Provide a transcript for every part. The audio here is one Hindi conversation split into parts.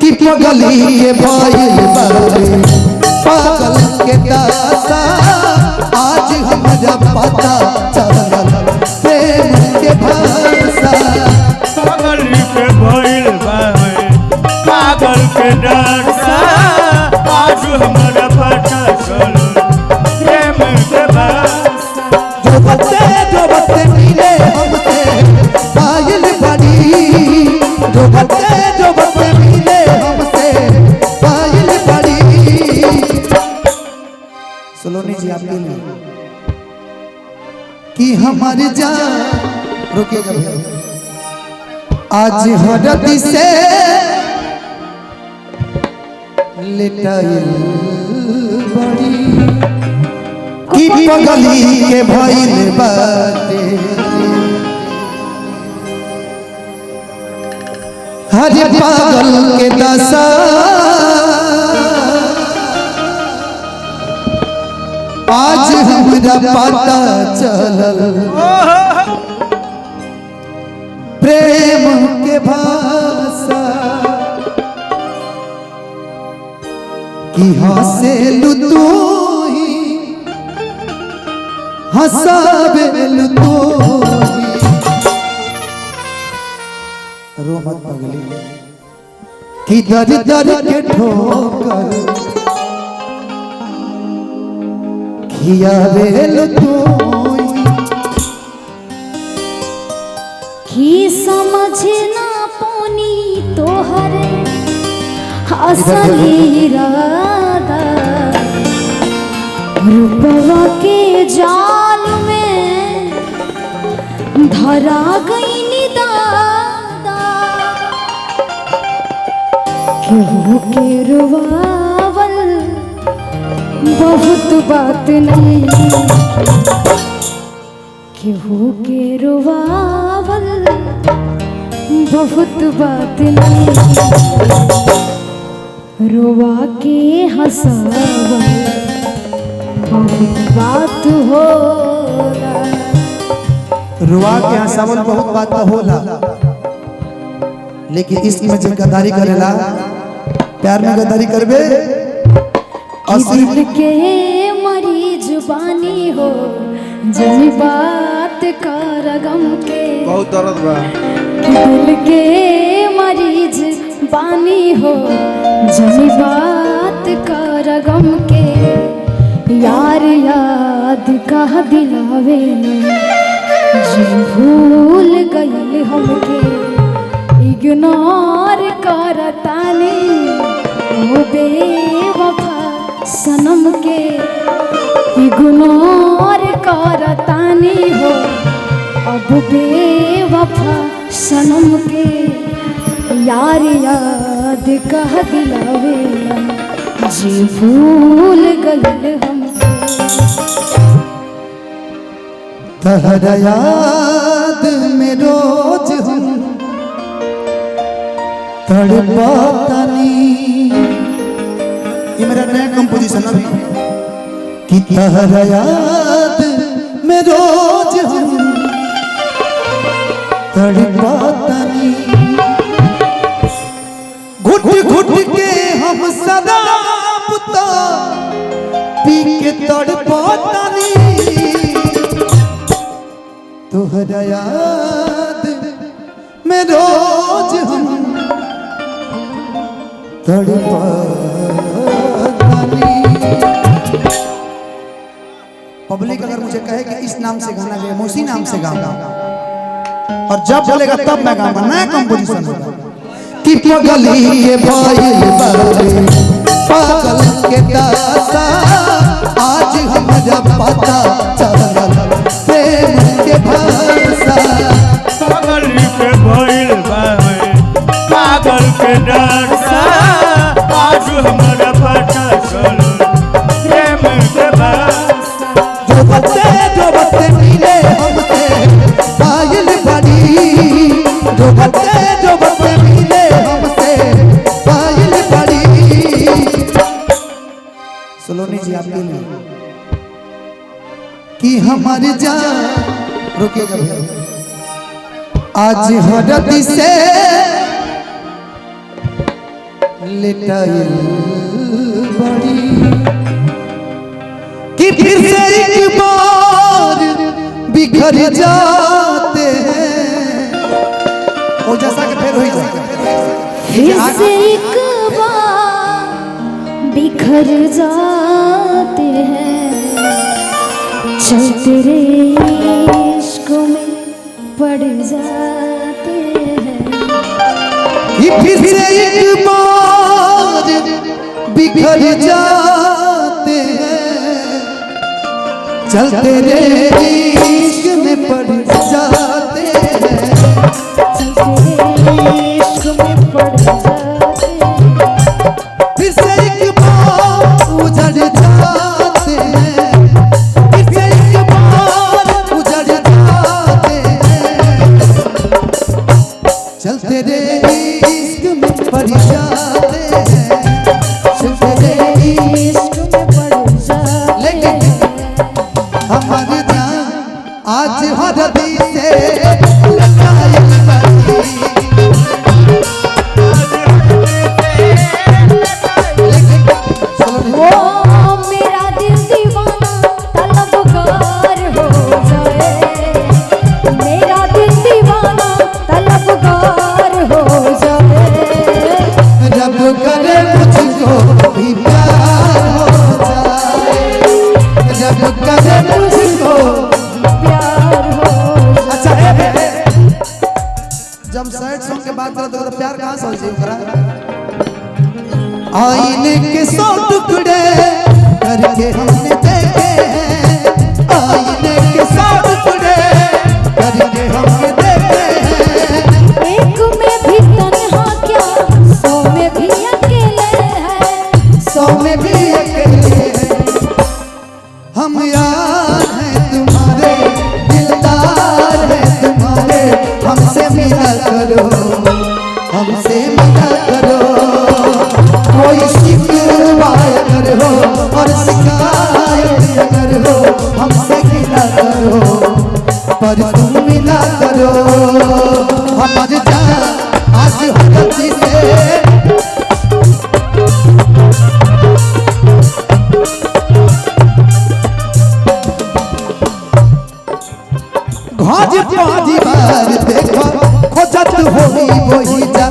कि पगली के भइल बारे पागल के दासा आज हमरा पता चलल प्रेम के भाषा पगली के भइल बारे पागल के दासा आज हमरा पता चलल प्रेम के भाषा जो बते मिले हमसे पायल बड़ी जो बते मिले हमसे पायल बड़ी। सलोनी जी आपके लिए कि हमारी जान रुकेगा भैया आज हरद से लेटाइल बड़ी कि पगली के भइल बाटे हरे पागल के दशा आज हमरा पता चलल प्रेम के भाषा कि हंसेलु तू हंसावेलु तू रो मत पगली कि दर दर के ठोकर खियावेलु तू कि समझ ना पानी तोहर असली इरादा रूपवा के जाल में धरा गई दादा केहू के रुवावल बहुत बात नहीं केहू के रुवावल बहुत बात नहीं रुवा के हंसावल बहुत बात होला रुआ के हंसावल बहुत बात होला लेकिन इश्क में जब गद्दारी करेला प्यार में गद्दारी करबे दिल के मरीज बानी हो जनी बात कर गम के बहुत दर्द बा दिल के मरीज बानी हो जनी बात कर गम के यार याद कह दिलावे जी भूल गई हमके इग्नोर करतानी ओ बेवफा सनम के इग्नोर करतानी हो अब बेवफा सनम के यार याद कह दिलावे जी भूल गई हमके तहरा याद में रोज हम तड़पानी ये मेरा नया कंपोजिशन अभी कि तहरा याद में रोज हम तड़पानी घुट घुट के हम सदा पुता पी के तड़पानी तोहरा याद में रोज हम तड़पानी। पब्लिक अगर मुझे कहे कि इस नाम से गाना गाए उसी नाम से गाऊंगा और जब बोलेगा तब मैं गाऊंगा नया कंपोजिशन होगा कि पगली के भइल बारे पागल के दासा आज हमरा पता चलल प्रेम के भाषा पगली के भइल बारे पागल के दासा आज हमरा पता चलल प्रेम के भाषा जो बते मिले हमसे पायल बड़ी जो बते मिले हमसे पायल बड़ी। सलोनी जी आपके लिए कि हमारी जान रुकेगा भैया आज हरद से लिटाइल बड़ी कि फिर से एक बार बिखर जाते हैं ओ जैसा कि फिर हुई फिर से एक बार बिखर जाते हैं, चलते रे इश्क में पड़ जाते हैं। ये फिर से एक बार बिखर जाते हैं, चलते रे इश्क में पड़ जाते हैं, चलते रे इश्क में पड़ जाते हैं। फिर से एक बार उजड़ जाते हैं, फिर से एक बार उजड़ जाते हैं, चलते रे इश्क में पड़ जाते हैं, चलते रे इश्क में पड़ जाते लेकिन हैं। हमारे जान आज हर दिल से लगाए बड़ी ओ मेरा दिल दीवाना तलबगार हो जाए, मेरा दिल दीवाना तलबगार हो जाए। रब करे मुझको भी प्यार हो जाए, रब करे मुझको प्यार हो जाए। अच्छा जब सैड सॉन्ग के बात करते तो प्यार कहाँ से हो जाए? आईने के 100 टुकड़े करके हमने देखे हैं, आईने के 100 टुकड़े करके हमने देखे हैं, एक में भी तन्हा क्या 100 में भी अकेले हैं, 100 में भी अकेले हैं। हम यार हैं तुम्हारे, दिलदार हैं तुम्हारे, हमसे मिला करो, हमसे मिला करो, कोई शिकवा अगर हो और शिकायत अगर हो हमसे गिला करो, पर तुम मिला करो। हमारे जान आज गलती से घाज पाजी बार देखो खोजत होई वही जा,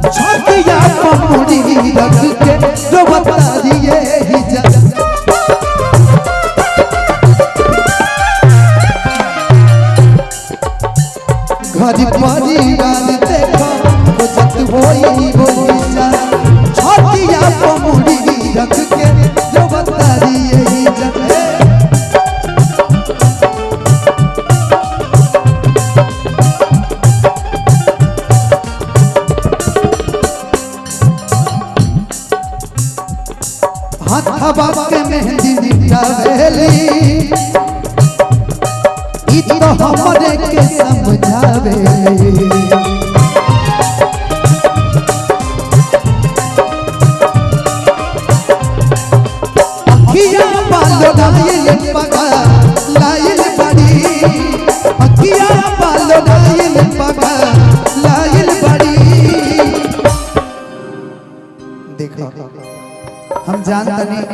छतिया पमुड़ी रख के जो बता दिए ही जा। घाज पाजी बार देखो खोजत होई वही जा, छतिया पमुड़ी रख के जो बता दिए ही जा। हवा के मेहंदी निटावेली, ई तो हमरे के समझावेली। अखिया बालो लाइल पगा लाइल बड़ी, अखिया बालो लाइल पगा लाइल बड़ी। देखो हम जानते नहीं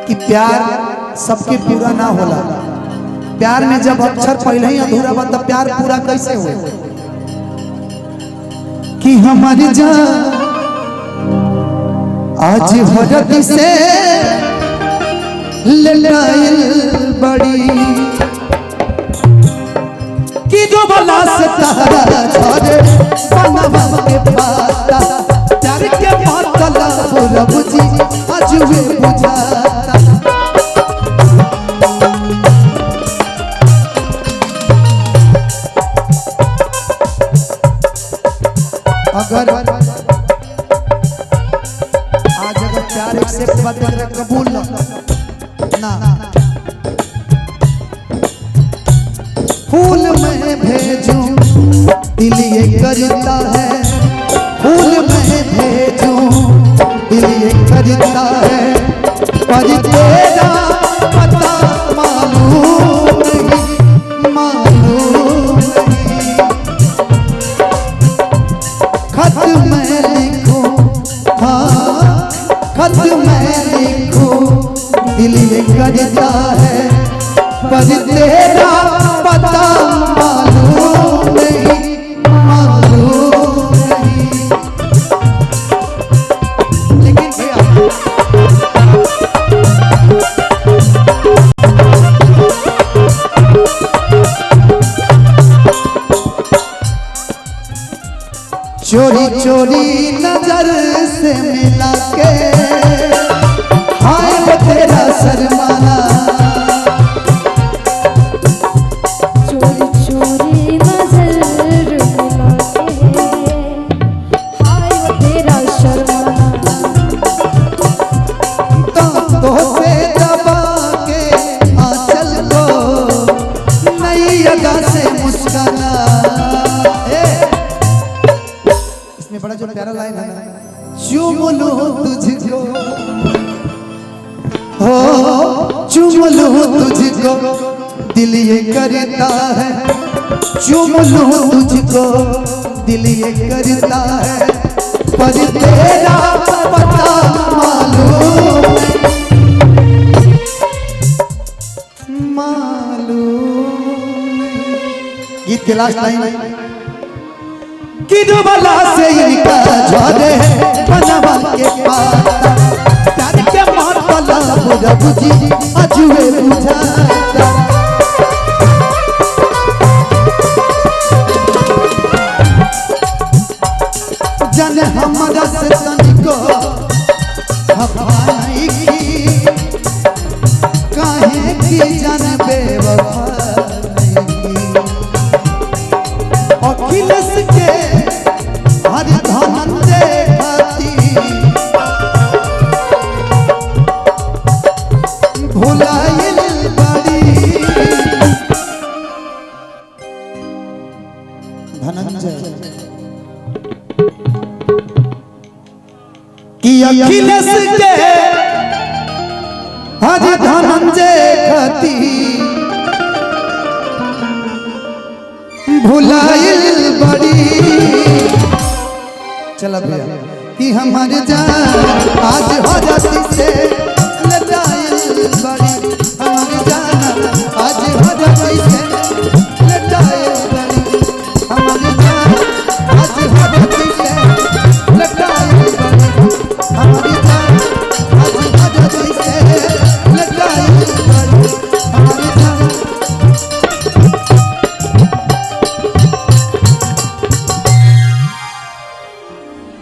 कि प्यार सबके पूरा ना होला, प्यार में जब अक्षर पहले ही अधूरा बा तब प्यार पूरा कैसे हो? कि हमारी जान आज हरद से लड़ाइल बड़ी, कि जो बला से तारा छोड़े बनवा के पाता, प्यार के पातला रब जी आज वे बुझाता। अगर आज अगर प्यार एक्सेप्ट बात अगर कबूल ना फूल में भेजूं दिल ये करता है, फूल में भेजूं दिल ये करता है, पर तेरा पता मालूम नहीं, मालूम नहीं। खत मैं लिखूं, हाँ खत मैं लिखूं, दिल ये करता है पर तेरा पता मालूम नहीं, मालूम नहीं। लेकिन चोरी चोरी नजर से मिला के हाय वो तेरा शर्माना, चोरी चोरी नजर मिला के हाय वो तेरा शर्माना, तो से दबा के आंचल को नई अदा से मुस्काना। इसमें बड़ा जो प्यारा लाइन है, चूम लूं तुझको, हो चूम लूं तुझको, दिल ये करता है, चूम लूं तुझको, दिल ये करता है, पर तेरा पता मालूम नहीं, मालूम नहीं। गीत के लास्ट लाइन, कि दुबला से इनका झोरे है बनवा के पाता, प्यार के मान वाला बुझा बुझी अजुए बुझाता। जन हमरा से तनिको खफा नहीं की, काहे की जन बेवफा नहीं की। अखिलेश के हर धन देखती भुलाइल बड़ी, धनंजय कि अखिलेश के हर धनंजय खती भुलाइल बड़ी। चला भैया कि हमारे जान आज हो जाती से